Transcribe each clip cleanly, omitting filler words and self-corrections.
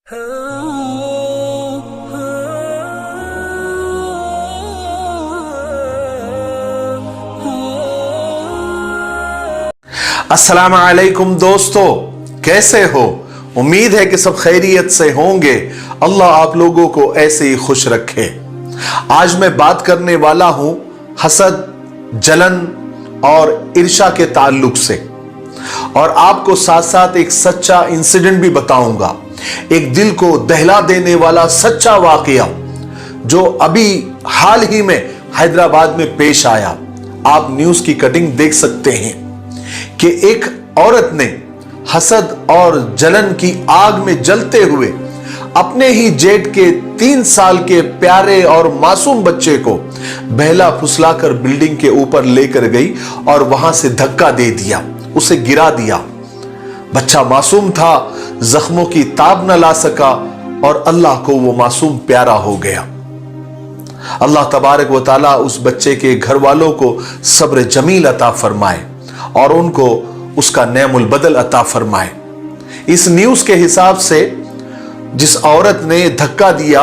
अस्सलाम वालेकुम दोस्तों, कैसे हो? उम्मीद है कि सब खैरियत से होंगे। अल्लाह आप लोगों को ऐसे ही खुश रखे। आज मैं बात करने वाला हूं हसद, जलन और ईर्ष्या के ताल्लुक से, और आपको साथ साथ एक सच्चा इंसिडेंट भी बताऊंगा, एक दिल को दहला देने वाला सच्चा वाकया जो अभी हाल ही में हैदराबाद में पेश आया। आप न्यूज की कटिंग देख सकते हैं कि एक औरत ने हसद और जलन की आग में जलते हुए अपने ही जेठ के 3 साल के प्यारे और मासूम बच्चे को बहला फुसलाकर बिल्डिंग के ऊपर लेकर गई और वहां से धक्का दे दिया, उसे गिरा दिया। बच्चा मासूम था, जख्मों की ताब न ला सका और अल्लाह को वो मासूम प्यारा हो गया। अल्लाह तबारक व तआला उस बच्चे के घर वालों को सब्र जमील अता फरमाए और उनको उसका नेमुल बदल अता फरमाए। इस न्यूज के हिसाब से जिस औरत ने धक्का दिया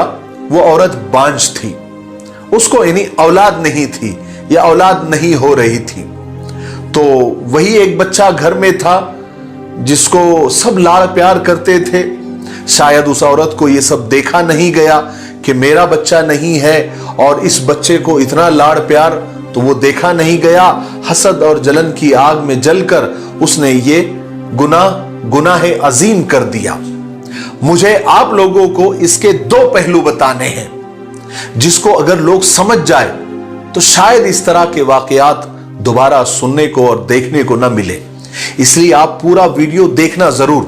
वो औरत बांझ थी, उसको यानी औलाद नहीं थी या औलाद नहीं हो रही थी। तो वही एक बच्चा घर में था जिसको सब लाड़ प्यार करते थे। शायद उस औरत को ये सब देखा नहीं गया कि मेरा बच्चा नहीं है, और इस बच्चे को इतना लाड़ प्यार तो वो देखा नहीं गया। हसद और जलन की आग में जलकर उसने ये गुनाह अजीम कर दिया। मुझे आप लोगों को इसके 2 पहलू बताने हैं, जिसको अगर लोग समझ जाए तो शायद इस तरह के वाकयात दोबारा सुनने को और देखने को न मिले। इसलिए आप पूरा वीडियो देखना जरूर।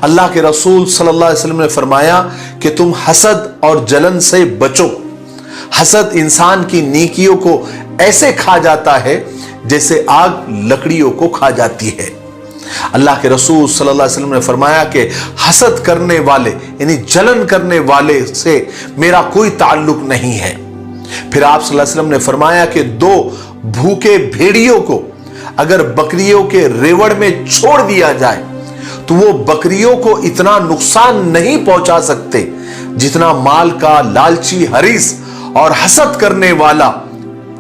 अल्लाह के रसूल सल्लल्लाहु अलैहि वसल्लम ने फरमाया कि तुम हसद और जलन से बचो। हसद इंसान की नेकियों को ऐसे खा जाता है जैसे आग लकड़ियों को खा जाती है। अल्लाह के रसूल सल्लल्लाहु अलैहि वसल्लम ने फरमाया कि हसद करने वाले यानी जलन करने वाले से मेरा कोई ताल्लुक नहीं है। फिर आप सल्लल्लाहु अलैहि वसल्लम ने फरमाया कि 2 भूखे भेड़ियों को अगर बकरियों के रेवड़ में छोड़ दिया जाए तो वो बकरियों को इतना नुकसान नहीं पहुंचा सकते जितना माल का लालची हरीस और हसद करने वाला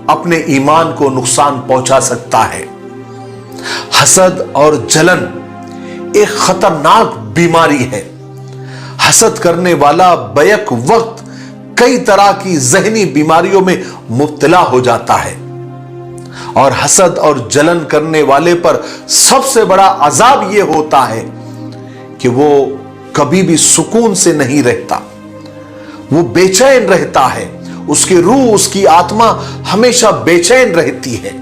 अपने ईमान को नुकसान पहुंचा सकता है। हसद और जलन एक खतरनाक बीमारी है। हसद करने वाला बैक वक्त कई तरह की जहनी बीमारियों में मुब्तला हो जाता है, और हसद और जलन करने वाले पर सबसे बड़ा अजाब यह होता है कि वो कभी भी सुकून से नहीं रहता, वो बेचैन रहता है, उसकी रूह उसकी आत्मा हमेशा बेचैन रहती है।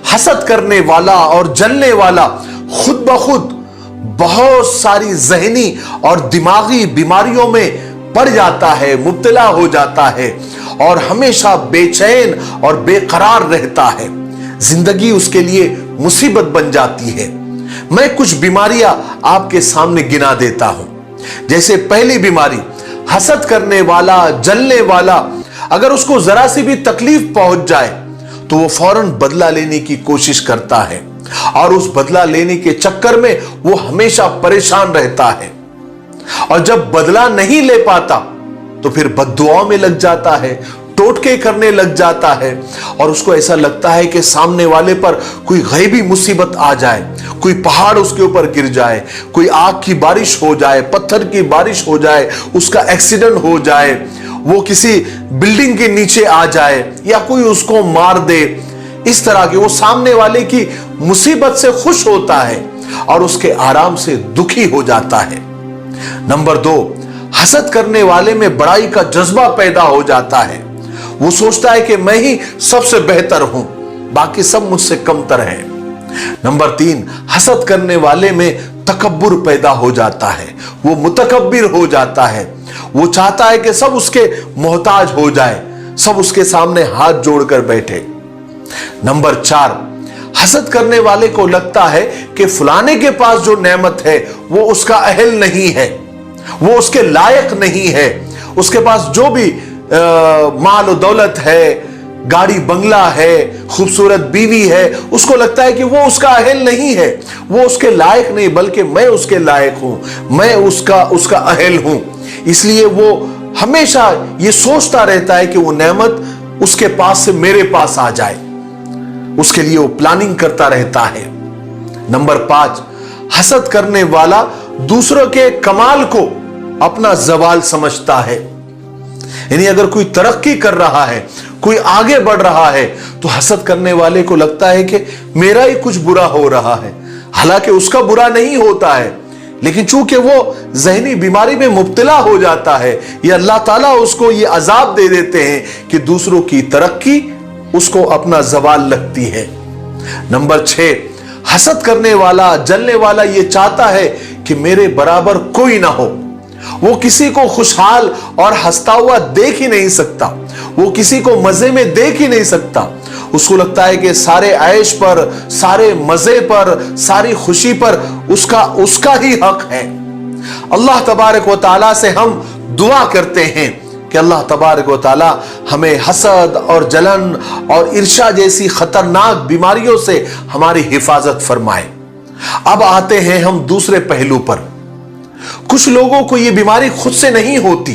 हसद करने वाला और जलने वाला खुद ब खुद बहुत सारी जहनी और दिमागी बीमारियों में पड़ जाता है, मुब्तला हो जाता है और हमेशा बेचैन और बेकरार रहता है। जिंदगी उसके लिए मुसीबत बन जाती है। मैं कुछ बीमारियां आपके सामने गिना देता हूं। जैसे पहली बीमारी, हसद करने वाला, जलने वाला, अगर उसको जरा सी भी तकलीफ पहुंच जाए तो वो फौरन बदला लेने की कोशिश करता है, और उस बदला लेने के चक्कर में वो हमेशा परेशान रहता है, और जब बदला नहीं ले पाता तो फिर बद्दुआओं में लग जाता है, टोटके करने लग जाता है, और उसको ऐसा लगता है कि सामने वाले पर कोई गैबी मुसीबत आ जाए, कोई पहाड़ उसके ऊपर गिर जाए, कोई आग की बारिश हो जाए, पत्थर की बारिश हो जाए, उसका एक्सीडेंट हो जाए, वो किसी बिल्डिंग के नीचे आ जाए या कोई उसको मार दे। इस तरह के वो सामने वाले की मुसीबत से खुश होता है और उसके आराम से दुखी हो जाता है। नंबर 2, हसद करने वाले में बड़ाई का जज्बा पैदा हो जाता है। वो सोचता है कि मैं ही सबसे बेहतर हूं, बाकी सब मुझसे कमतर हैं। नंबर 3, हसद करने वाले में तकब्बुर पैदा हो जाता है, वो मुतकब्बिर हो जाता है। वो चाहता है कि सब उसके मोहताज हो जाए, सब उसके सामने हाथ जोड़कर बैठे। नंबर 4, हसद करने वाले को लगता है कि फलाने के पास जो नेमत है वो उसका अहल नहीं है, वो उसके लायक नहीं है। उसके पास जो भी माल और दौलत है, गाड़ी बंगला है, खूबसूरत बीवी है, उसको लगता है कि वो उसका अहल नहीं है, वो उसके लायक नहीं, बल्कि मैं उसके लायक हूं, मैं उसका अहल हूं। इसलिए वो हमेशा ये सोचता रहता है कि वो नेमत उसके पास से मेरे पास आ जाए, उसके लिए वो प्लानिंग करता रहता है। नंबर 5, हसद करने वाला दूसरों के कमाल को अपना जवाल समझता है। यानी अगर कोई तरक्की कर रहा है, कोई आगे बढ़ रहा है, तो हसद करने वाले को लगता है कि मेरा ही कुछ बुरा हो रहा है, हालांकि उसका बुरा नहीं होता है, लेकिन चूंकि वो ज़हनी बीमारी में मुब्तला हो जाता है, या अल्लाह ताला उसको ये अजाब दे देते हैं कि दूसरों की तरक्की उसको अपना जवाल लगती है। नंबर 6, हसद करने वाला, जलने वाला ये चाहता है कि मेरे बराबर कोई ना हो। वो किसी को खुशहाल और हंसता हुआ देख ही नहीं सकता, वो किसी को मजे में देख ही नहीं सकता। उसको लगता है कि सारे ऐश पर, सारे मजे पर, सारी खुशी पर उसका ही हक है। अल्लाह तबारक व तआला से हम दुआ करते हैं कि अल्लाह तबारक व तआला हमें हसद और जलन और ईर्ष्या जैसी खतरनाक बीमारियों से हमारी हिफाजत फरमाए। अब आते हैं हम दूसरे पहलू पर। कुछ लोगों को यह बीमारी खुद से नहीं होती,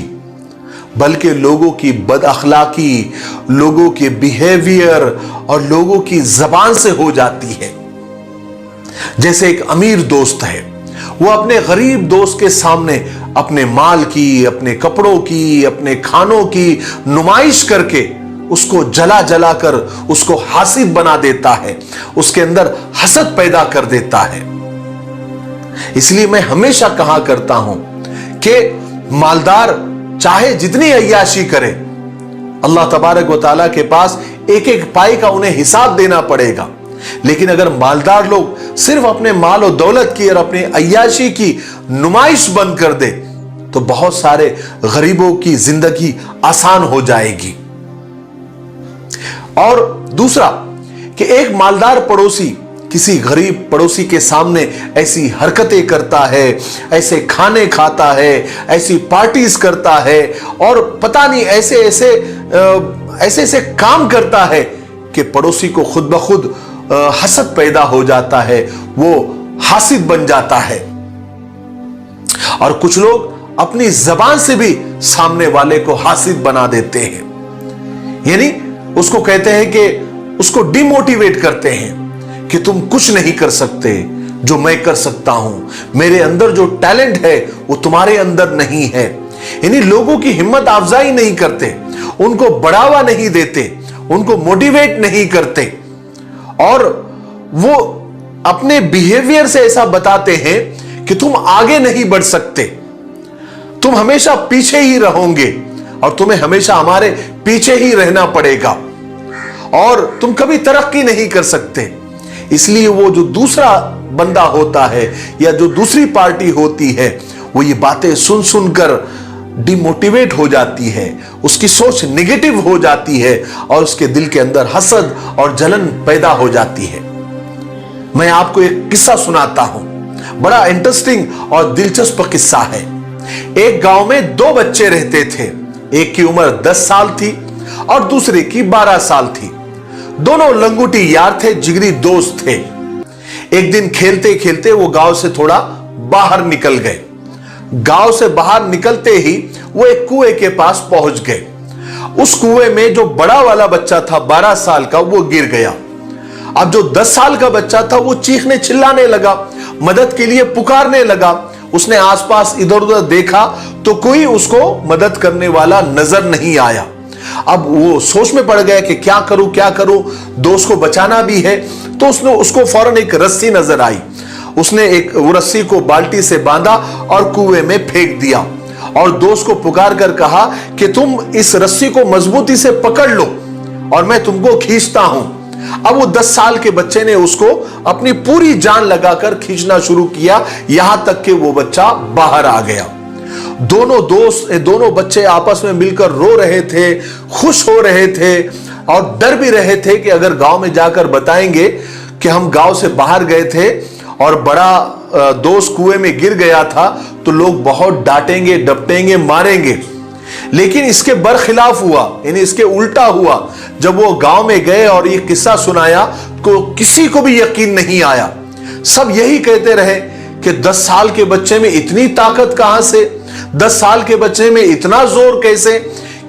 बल्कि लोगों की बदअखलाकी, लोगों के बिहेवियर और लोगों की जबान से हो जाती है। जैसे एक अमीर दोस्त है, वो अपने गरीब दोस्त के सामने अपने माल की, अपने कपड़ों की, अपने खानों की नुमाइश करके उसको जला जला कर उसको हासिद बना देता है, उसके अंदर हसद पैदा कर देता है। इसलिए मैं हमेशा कहा करता हूं कि मालदार चाहे जितनी अय्याशी करे, अल्लाह तबारक व तआला के पास एक एक पाई का उन्हें हिसाब देना पड़ेगा। लेकिन अगर मालदार लोग सिर्फ अपने माल और दौलत की और अपनी अय्याशी की नुमाइश बंद कर दे, तो बहुत सारे गरीबों की जिंदगी आसान हो जाएगी। और दूसरा कि एक मालदार पड़ोसी किसी गरीब पड़ोसी के सामने ऐसी हरकतें करता है, ऐसे खाने खाता है, ऐसी पार्टीज करता है, और पता नहीं ऐसे काम करता है कि पड़ोसी को खुद ब खुद हसद पैदा हो जाता है, वो हासिद बन जाता है। और कुछ लोग अपनी जबान से भी सामने वाले को हासिद बना देते हैं, यानी उसको कहते हैं कि उसको डिमोटिवेट करते हैं कि तुम कुछ नहीं कर सकते जो मैं कर सकता हूं, मेरे अंदर जो टैलेंट है वो तुम्हारे अंदर नहीं है। यानी लोगों की हिम्मत अफजाई नहीं करते, उनको बढ़ावा नहीं देते, उनको मोटिवेट नहीं करते, और वो अपने बिहेवियर से ऐसा बताते हैं कि तुम आगे नहीं बढ़ सकते, तुम हमेशा पीछे ही रहोगे और तुम्हें हमेशा हमारे पीछे ही रहना पड़ेगा और तुम कभी तरक्की नहीं कर सकते। इसलिए वो जो दूसरा बंदा होता है या जो दूसरी पार्टी होती है, वो ये बातें सुन सुनकर डिमोटिवेट हो जाती है, उसकी सोच नेगेटिव हो जाती है और उसके दिल के अंदर हसद और जलन पैदा हो जाती है। मैं आपको एक किस्सा सुनाता हूं, बड़ा इंटरेस्टिंग और दिलचस्प किस्सा है। एक गांव में 2 बच्चे रहते थे, एक की उम्र 10 साल थी और दूसरे की 12 साल थी। दोनों लंगूटी यार थे, जिगरी दोस्त थे। एक दिन खेलते खेलते वो गांव से थोड़ा बाहर निकल गए। गांव से बाहर निकलते ही वो एक कुएं के पास पहुंच गए। उस कुएं में जो बड़ा वाला बच्चा था 12 साल का, वो गिर गया। अब जो 10 साल का बच्चा था वो चीखने चिल्लाने लगा, मदद के लिए पुकारने लगा। उसने आसपास इधर उधर देखा तो कोई उसको मदद करने वाला नजर नहीं आया। अब वो सोच में पड़ गया कि क्या करूं, दोस्त को बचाना भी है। तो उसको फौरन एक रस्सी नजर आई, उसने वो रस्सी को बाल्टी से बांधा और कुएं में फेंक दिया और दोस्त को पुकार कर कहा कि तुम इस रस्सी को मजबूती से पकड़ लो और मैं तुमको खींचता हूं। अब वो 10 साल के बच्चे ने उसको अपनी पूरी जान लगाकर खींचना शुरू किया, यहां तक कि वो बच्चा बाहर आ गया। दोनों बच्चे आपस में मिलकर रो रहे थे, खुश हो रहे थे और डर भी रहे थे कि अगर गांव में जाकर बताएंगे कि हम गांव से बाहर गए थे और बड़ा दोस्त कुएं में गिर गया था तो लोग बहुत डांटेंगे, डपटेंगे, मारेंगे। लेकिन इसके बरखिलाफ हुआ, यानी इसके उल्टा हुआ। जब वो गांव में गए और ये किस्सा सुनाया तो किसी को भी यकीन नहीं आया। सब यही कहते रहे कि 10 साल के बच्चे में इतनी ताकत कहां से, 10 साल के बच्चे में इतना जोर कैसे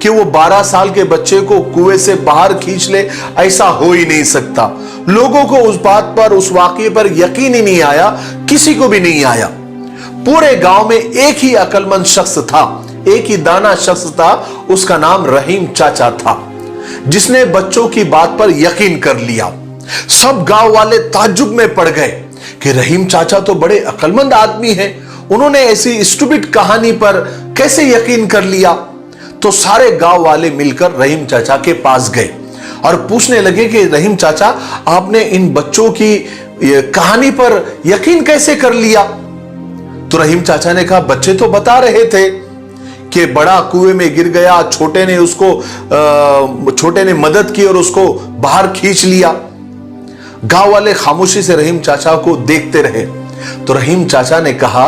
कि वो 12 साल के बच्चे को कुएं से बाहर खींच ले, ऐसा हो ही नहीं सकता। लोगों को उस बात पर, उस वाकये पर यकीन ही नहीं आया, किसी को भी नहीं आया। पूरे गांव में एक ही अक्लमंद शख्स था, एक ही दाना शख्स था, उसका नाम रहीम चाचा था, जिसने बच्चों की बात पर यकीन कर लिया। सब गांव वाले ताज्जुब में पड़ गए कि रहीम चाचा तो बड़े अक्लमंद आदमी हैं, उन्होंने ऐसी स्टूपिड कहानी पर कैसे यकीन कर लिया। तो सारे गांव वाले मिलकर रहीम चाचा के पास गए और पूछने लगे कि रहीम चाचा, आपने इन बच्चों की कहानी पर यकीन कैसे कर लिया? तो रहीम चाचा ने कहा, बच्चे तो बता रहे थे कि बड़ा कुएं में गिर गया, छोटे ने मदद की और उसको बाहर खींच लिया। गांव वाले खामोशी से रहीम चाचा को देखते रहे। तो रहीम चाचा ने कहा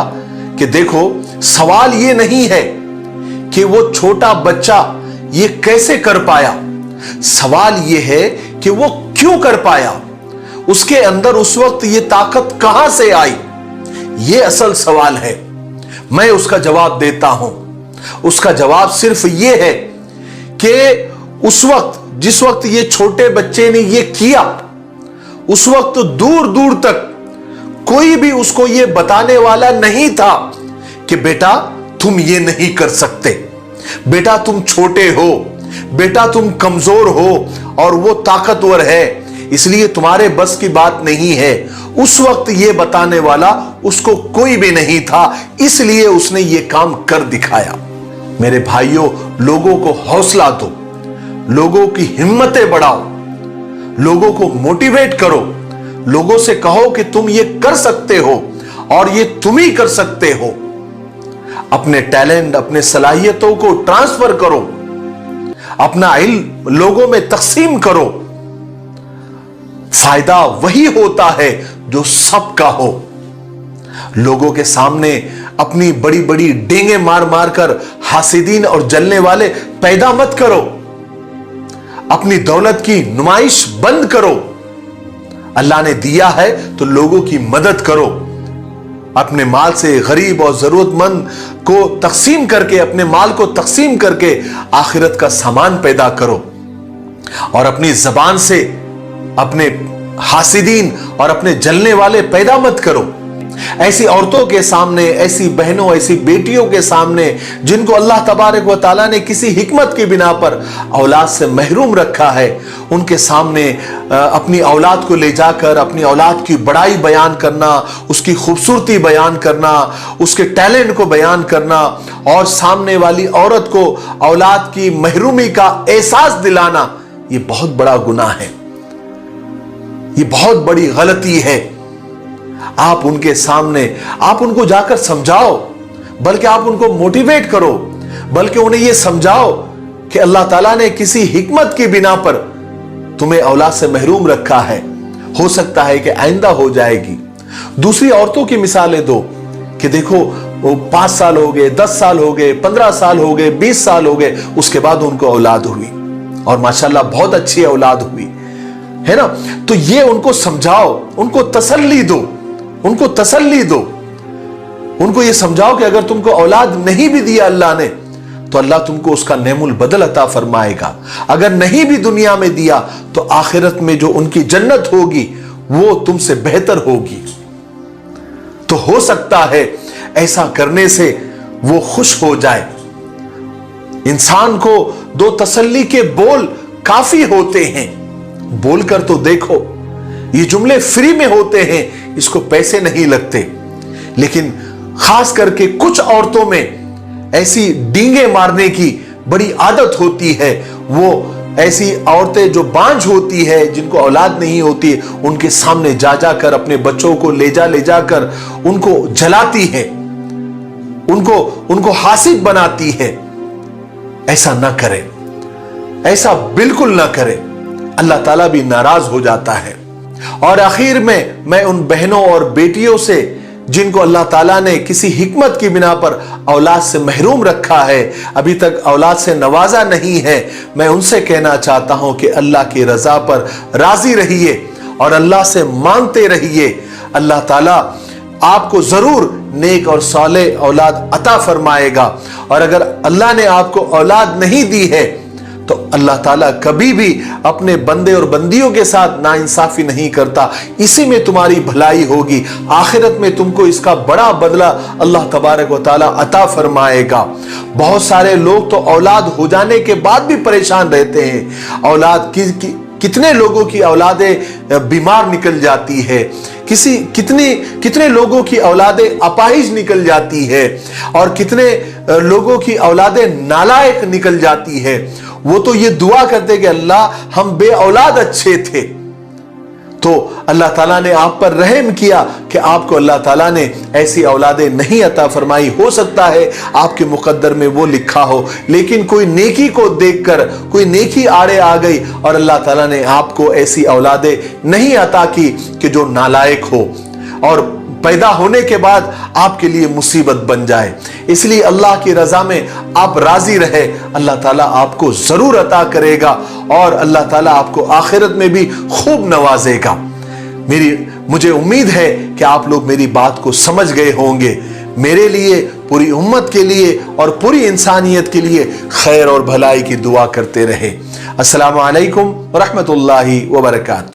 कि देखो, सवाल ये नहीं है कि वो छोटा बच्चा ये कैसे कर पाया, सवाल ये है कि वो क्यों कर पाया, उसके अंदर उस वक्त ये ताकत कहां से आई, ये असल सवाल है। मैं उसका जवाब देता हूं। उसका जवाब सिर्फ ये है कि उस वक्त, जिस वक्त ये छोटे बच्चे ने ये किया, उस वक्त दूर दूर तक कोई भी उसको ये बताने वाला नहीं था कि बेटा तुम ये नहीं कर सकते, बेटा तुम छोटे हो, बेटा तुम कमजोर हो और वो ताकतवर है, इसलिए तुम्हारे बस की बात नहीं है। उस वक्त ये बताने वाला उसको कोई भी नहीं था, इसलिए उसने ये काम कर दिखाया। मेरे भाइयों, लोगों को हौसला दो, लोगों की हिम्मतें बढ़ाओ, लोगों को मोटिवेट करो, लोगों से कहो कि तुम ये कर सकते हो और ये तुम ही कर सकते हो। अपने टैलेंट, अपने सलाहियतों को ट्रांसफर करो, अपना इल्म लोगों में तकसीम करो। फायदा वही होता है जो सबका हो। लोगों के सामने अपनी बड़ी बड़ी डेंगे मार मार कर हासिदीन और जलने वाले पैदा मत करो। अपनी दौलत की नुमाइश बंद करो। अल्लाह ने दिया है तो लोगों की मदद करो। अपने माल से गरीब और जरूरतमंद को तकसीम करके, अपने माल को तकसीम करके आखिरत का सामान पैदा करो। और अपनी जबान से अपने हासिदीन और अपने जलने वाले पैदा मत करो। ऐसी औरतों के सामने, ऐसी बहनों, ऐसी बेटियों के सामने जिनको अल्लाह तबारक व तआला ने किसी हिकमत की बिना पर औलाद से महरूम रखा है, उनके सामने अपनी औलाद को ले जाकर अपनी औलाद की बड़ाई बयान करना, उसकी खूबसूरती बयान करना, उसके टैलेंट को बयान करना और सामने वाली औरत को औलाद की महरूमी का एहसास दिलाना, ये बहुत बड़ा गुनाह है, ये बहुत बड़ी गलती है। आप उनके सामने, आप उनको जाकर समझाओ, बल्कि आप उनको मोटिवेट करो, बल्कि उन्हें यह समझाओ कि अल्लाह ताला ने किसी हिकमत की बिना पर तुम्हें औलाद से महरूम रखा है, हो सकता है कि आइंदा हो जाएगी। दूसरी औरतों की मिसालें दो कि देखो वो 5 साल हो गए, 10 साल हो गए, 15 साल हो गए, 20 साल हो गए, उसके बाद उनको औलाद हुई और माशाल्लाह बहुत अच्छी औलाद हुई है ना। तो ये उनको समझाओ, उनको तसल्ली दो, उनको तसल्ली दो, उनको ये समझाओ कि अगर तुमको औलाद नहीं भी दिया अल्लाह ने तो अल्लाह तुमको उसका नेमुल बदल अता फरमाएगा। अगर नहीं भी दुनिया में दिया तो आखिरत में जो उनकी जन्नत होगी वो तुमसे बेहतर होगी। तो हो सकता है ऐसा करने से वो खुश हो जाए। इंसान को 2 तसल्ली के बोल काफी होते हैं, बोलकर तो देखो। ये जुमले फ्री में होते हैं, इसको पैसे नहीं लगते, लेकिन खास करके कुछ औरतों में ऐसी डींगे मारने की बड़ी आदत होती है। वो ऐसी औरतें जो बांझ होती है, जिनको औलाद नहीं होती, उनके सामने जा जाकर अपने बच्चों को ले जाकर उनको जलाती है, उनको हासिद बनाती है। ऐसा ना करें, ऐसा बिल्कुल ना करें, अल्लाह ताला भी नाराज हो जाता है। और आखिर में मैं उन बहनों और बेटियों से जिनको अल्लाह ताला ने किसी हिकमत की बिना पर औलाद से महरूम रखा है, अभी तक औलाद से नवाजा नहीं है, मैं उनसे कहना चाहता हूं कि अल्लाह की रजा पर राजी रहिए और अल्लाह से मांगते रहिए। अल्लाह ताला आपको जरूर नेक और साले औलाद अता फरमाएगा। और अगर अल्लाह ने आपको औलाद नहीं दी है तो अल्लाह ताला कभी भी अपने बंदे और बंदियों के साथ नाइंसाफी नहीं करता। इसी में तुम्हारी भलाई होगी, आखिरत में तुमको इसका बड़ा बदला अल्लाह तबारक व ताला अता फरमाएगा। बहुत सारे लोग तो औलाद हो जाने के बाद भी परेशान रहते हैं। औलाद कितने लोगों की औलादें बीमार निकल जाती है, कितने लोगों की औलादें अपाहिज निकल जाती है, और कितने लोगों की औलादें नालायक निकल जाती है। वो तो ये दुआ करते कि अल्लाह हम बे औलाद अच्छे थे। तो अल्लाह ताला ने आप पर रहम किया कि आपको अल्लाह ताला ने ऐसी औलादें नहीं अता फरमाई। हो सकता है आपके मुकद्दर में वो लिखा हो, लेकिन कोई नेकी को देखकर कोई नेकी आड़े आ गई और अल्लाह ताला ने आपको ऐसी औलादें नहीं अता की कि जो नालायक हो और पैदा होने के बाद आपके लिए मुसीबत बन जाए। इसलिए अल्लाह की रजा में आप राजी रहे, अल्लाह ताला आपको जरूर अता करेगा और अल्लाह ताला आपको आखिरत में भी खूब नवाजेगा। मुझे उम्मीद है कि आप लोग मेरी बात को समझ गए होंगे। मेरे लिए, पूरी उम्मत के लिए और पूरी इंसानियत के लिए खैर और भलाई की दुआ करते रहे। अस्सलामु अलैकुम व रहमतुल्लाहि व बरकातहू।